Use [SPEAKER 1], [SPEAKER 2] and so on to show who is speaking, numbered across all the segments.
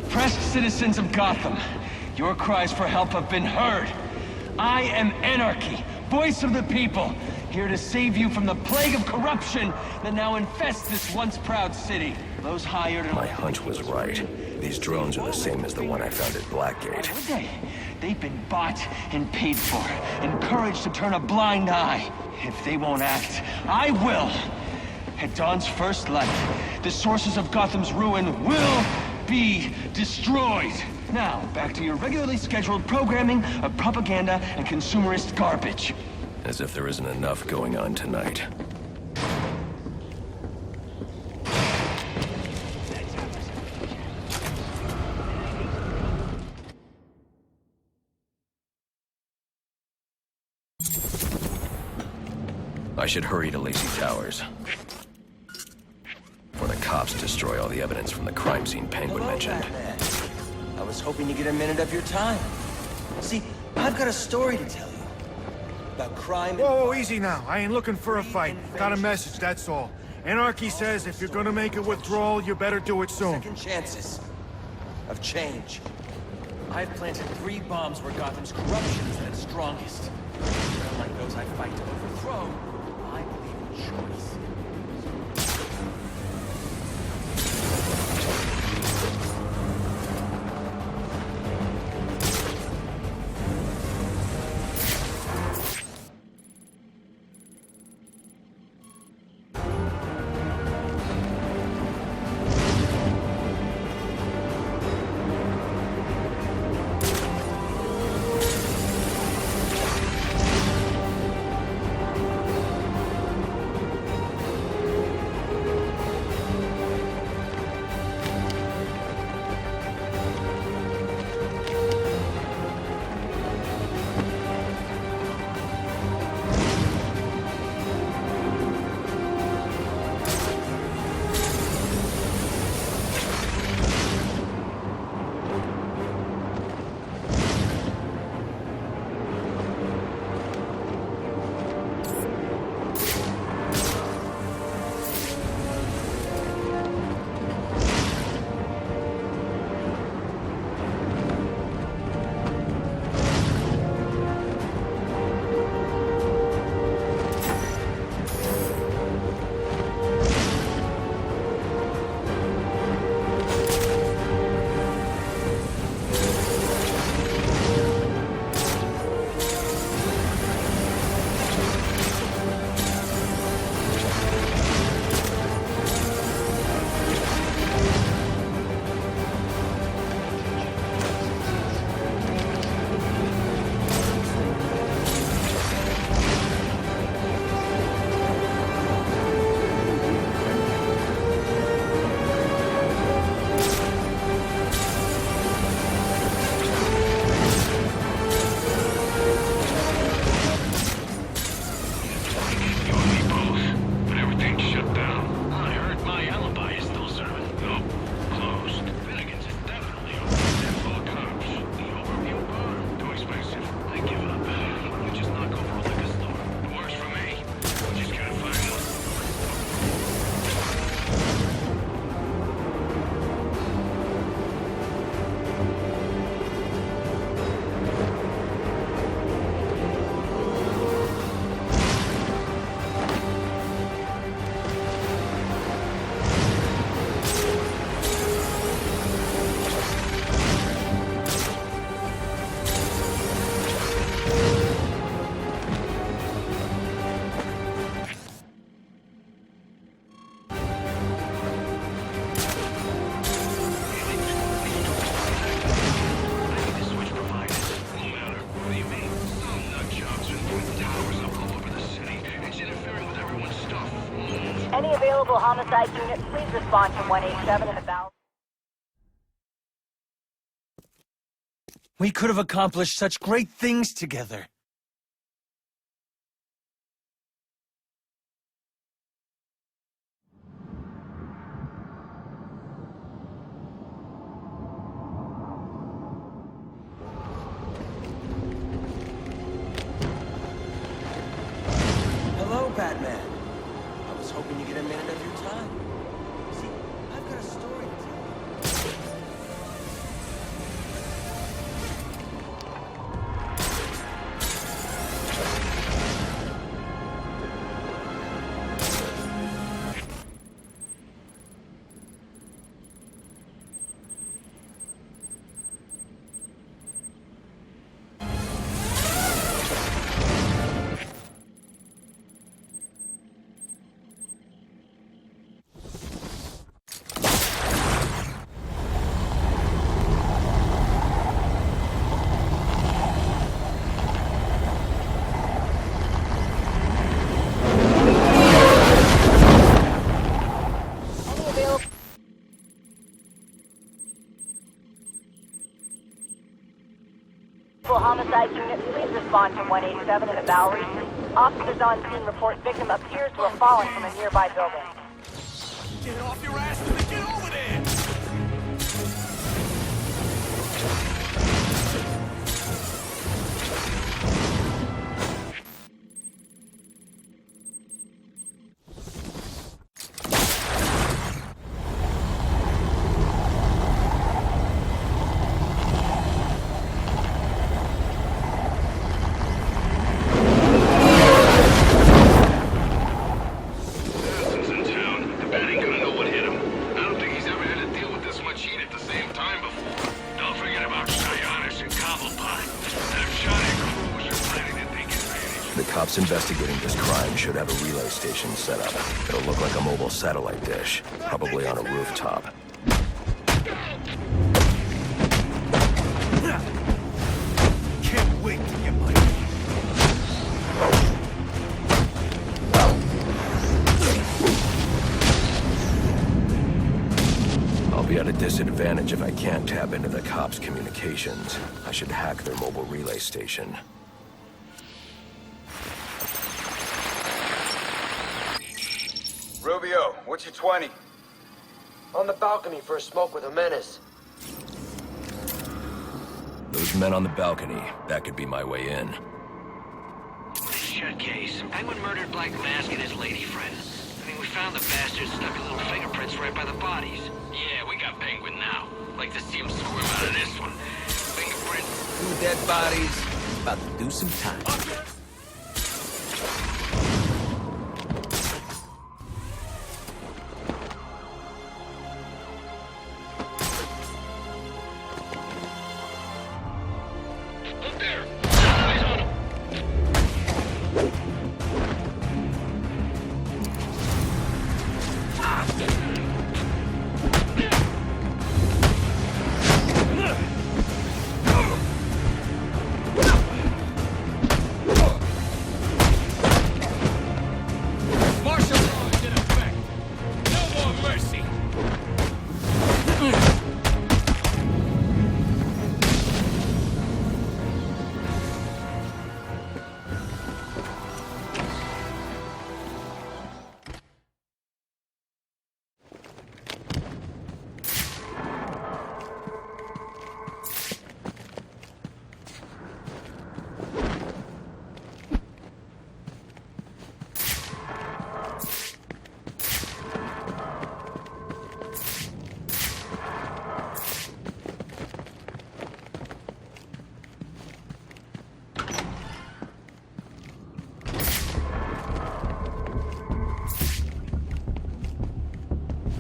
[SPEAKER 1] Oppressed citizens of Gotham, your cries for help have been heard. I am Anarchy, voice of the people, here to save you from the plague of corruption that now infests this once proud city. Those hired and...
[SPEAKER 2] My hunch was right. These drones are the same as the one I found at Blackgate.
[SPEAKER 1] Would they? They've been bought and paid for, encouraged to turn a blind eye. If they won't act, I will. At dawn's first light, the sources of Gotham's ruin will be destroyed. Now, back to your regularly scheduled programming of propaganda and consumerist garbage.
[SPEAKER 2] As if there isn't enough going on tonight. I should hurry to Lacey Towers. Before the cops destroy all the evidence from the crime scene Penguin mentioned.
[SPEAKER 3] I was hoping to get a minute of your time. See, I've got a story to tell you. About crime.
[SPEAKER 4] Whoa, easy now. I ain't looking for a fight. Got a message, that's all. Anarchy says if you're gonna make a withdrawal, you better do it soon.
[SPEAKER 3] Second chances of change. I've planted 3 bombs where Gotham's corruption is at its strongest. Unlike those I fight to overthrow, I believe in choice.
[SPEAKER 5] Any available homicide units, please respond to 187 and about.
[SPEAKER 1] We could have accomplished such great things together.
[SPEAKER 3] Hello, Batman. I was hoping to get a minute of your time. See, I've got a story to tell you.
[SPEAKER 5] Full homicide unit, please respond to 187 in the Bowery. Officers on scene report victim appears to have fallen from a nearby building.
[SPEAKER 3] Get off your ass and get over there!
[SPEAKER 2] Investigating this crime should have a relay station set up. It'll look like a mobile satellite dish, probably on a rooftop.
[SPEAKER 4] Can't wait to get my...
[SPEAKER 2] I'll be at a disadvantage if I can't tap into the cops' communications. I should hack their mobile relay station.
[SPEAKER 6] Rubio, what's your 20?
[SPEAKER 7] On the balcony for a smoke with a menace.
[SPEAKER 2] Those men on the balcony, that could be my way in.
[SPEAKER 8] Shut case. Penguin murdered Black Mask and his lady friend. I mean, we found the bastards, stuck a little fingerprints right by the bodies. Yeah, we got Penguin now. Like to see him squirm out of this one. Fingerprints.
[SPEAKER 3] 2 dead bodies. About to do some time.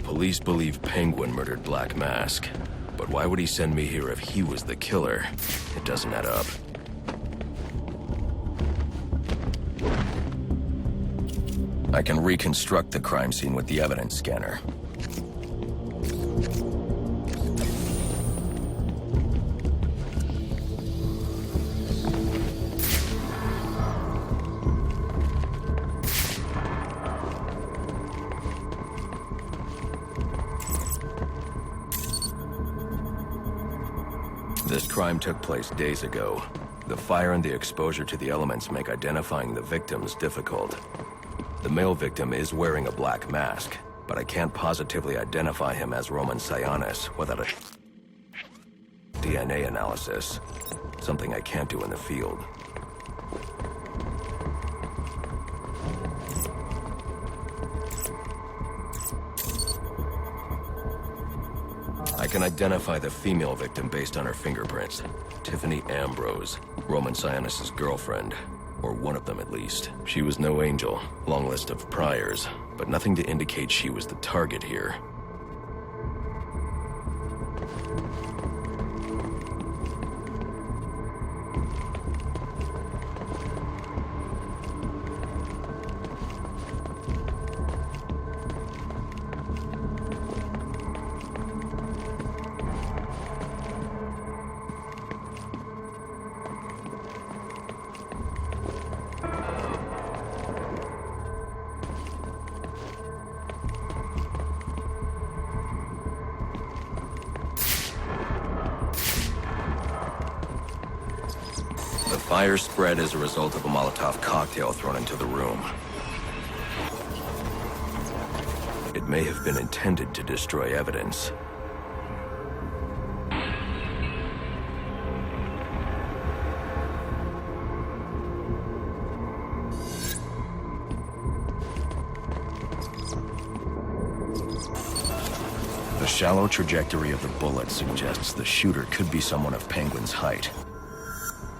[SPEAKER 2] Police believe Penguin murdered Black Mask. But why would he send me here if he was the killer? It doesn't add up. I can reconstruct the crime scene with the evidence scanner. This crime took place days ago. The fire and the exposure to the elements make identifying the victims difficult. The male victim is wearing a black mask, but I can't positively identify him as Roman Sionis without a DNA analysis. Something I can't do in the field. I can identify the female victim based on her fingerprints. Tiffany Ambrose, Roman Sionis' girlfriend. Or one of them at least. She was no angel, long list of priors, but nothing to indicate she was the target here. fire spread as a result of a Molotov cocktail thrown into the room. It may have been intended to destroy evidence. The shallow trajectory of the bullet suggests the shooter could be someone of Penguin's height.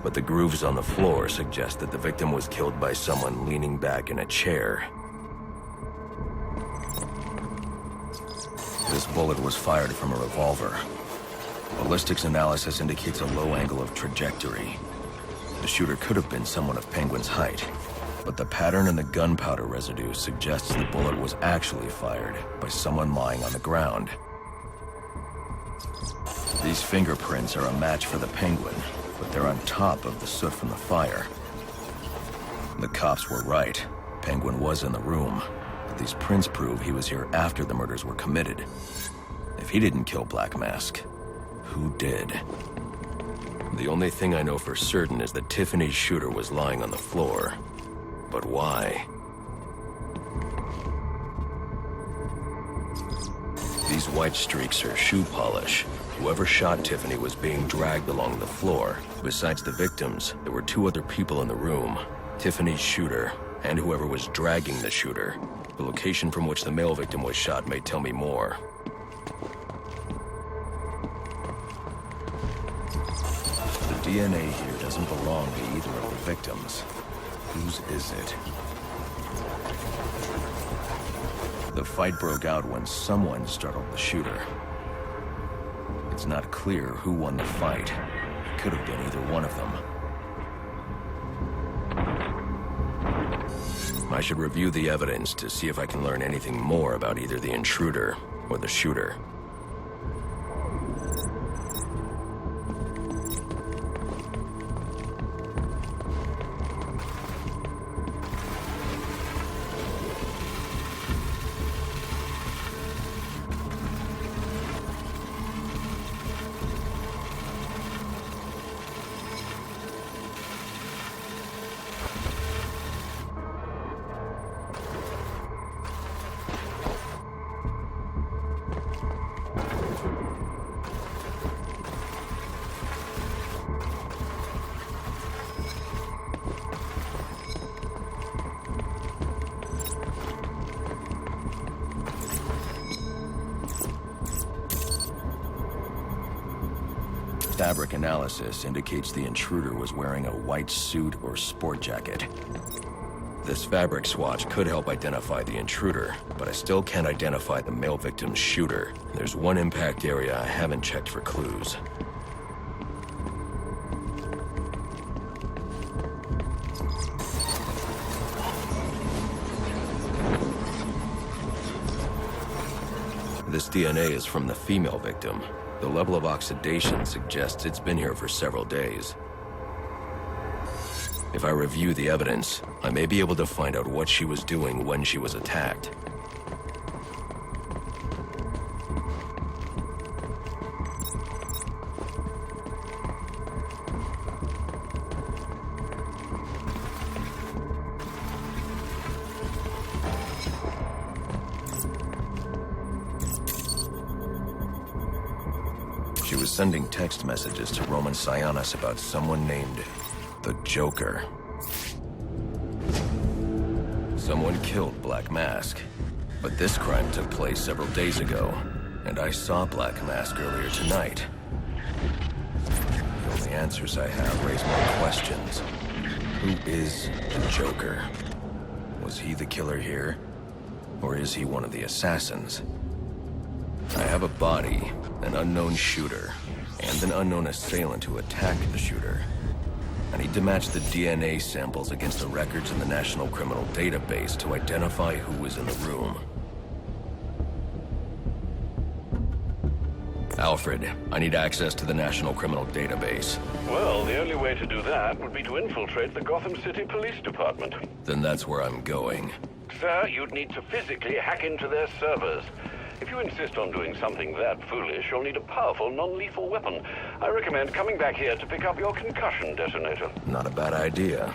[SPEAKER 2] But the grooves on the floor suggest that the victim was killed by someone leaning back in a chair. This bullet was fired from a revolver. Ballistics analysis indicates a low angle of trajectory. The shooter could have been someone of Penguin's height, but the pattern in the gunpowder residue suggests the bullet was actually fired by someone lying on the ground. These fingerprints are a match for the Penguin, but they're on top of the soot from the fire. The cops were right. Penguin was in the room, but these prints prove he was here after the murders were committed. If he didn't kill Black Mask, who did? The only thing I know for certain is that Tiffany's shooter was lying on the floor. But why? These white streaks are shoe polish. Whoever shot Tiffany was being dragged along the floor. Besides the victims, there were two other people in the room. Tiffany's shooter, and whoever was dragging the shooter. The location from which the male victim was shot may tell me more. The DNA here doesn't belong to either of the victims. Whose is it? The fight broke out when someone startled the shooter. It's not clear who won the fight. It could have been either one of them. I should review the evidence to see if I can learn anything more about either the intruder or the shooter. Fabric analysis indicates the intruder was wearing a white suit or sport jacket. This fabric swatch could help identify the intruder, but I still can't identify the male victim's shooter. There's one impact area I haven't checked for clues. This DNA is from the female victim. The level of oxidation suggests it's been here for several days. If I review the evidence, I may be able to find out what she was doing when she was attacked. She was sending text messages to Roman Sionis about someone named the Joker. Someone killed Black Mask, but this crime took place several days ago, and I saw Black Mask earlier tonight. The only answers I have raise more questions. Who is the Joker? Was he the killer here? Or is he one of the assassins? I have a body, an unknown shooter, and an unknown assailant who attacked the shooter. I need to match the DNA samples against the records in the National Criminal Database to identify who was in the room. Alfred, I need access to the National Criminal Database.
[SPEAKER 6] Well, the only way to do that would be to infiltrate the Gotham City Police Department.
[SPEAKER 2] Then that's where I'm going.
[SPEAKER 6] Sir, you'd need to physically hack into their servers. If you insist on doing something that foolish, you'll need a powerful, non-lethal weapon. I recommend coming back here to pick up your concussion detonator.
[SPEAKER 2] Not a bad idea.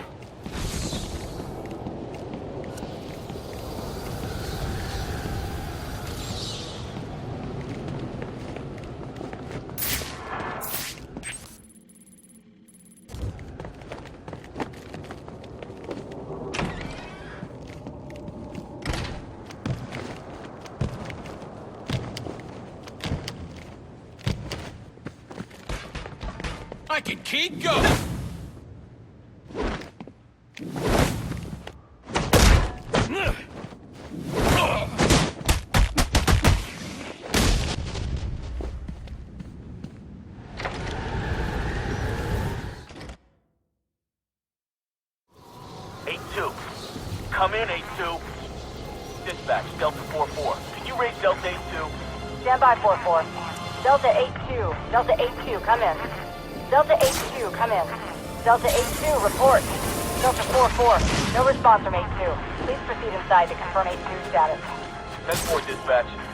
[SPEAKER 3] I can keep going!
[SPEAKER 9] Come in, 8-2. Dispatch, Delta 4-4. Can you raise Delta 8-2?
[SPEAKER 5] Stand by, 4-4. Delta 8-2. Delta 8-2, come in. Delta 8-2, come in. Delta 8-2, report. Delta 4-4, no response from 8-2. Please proceed inside to confirm 8-2 status.
[SPEAKER 9] 10-4, dispatch.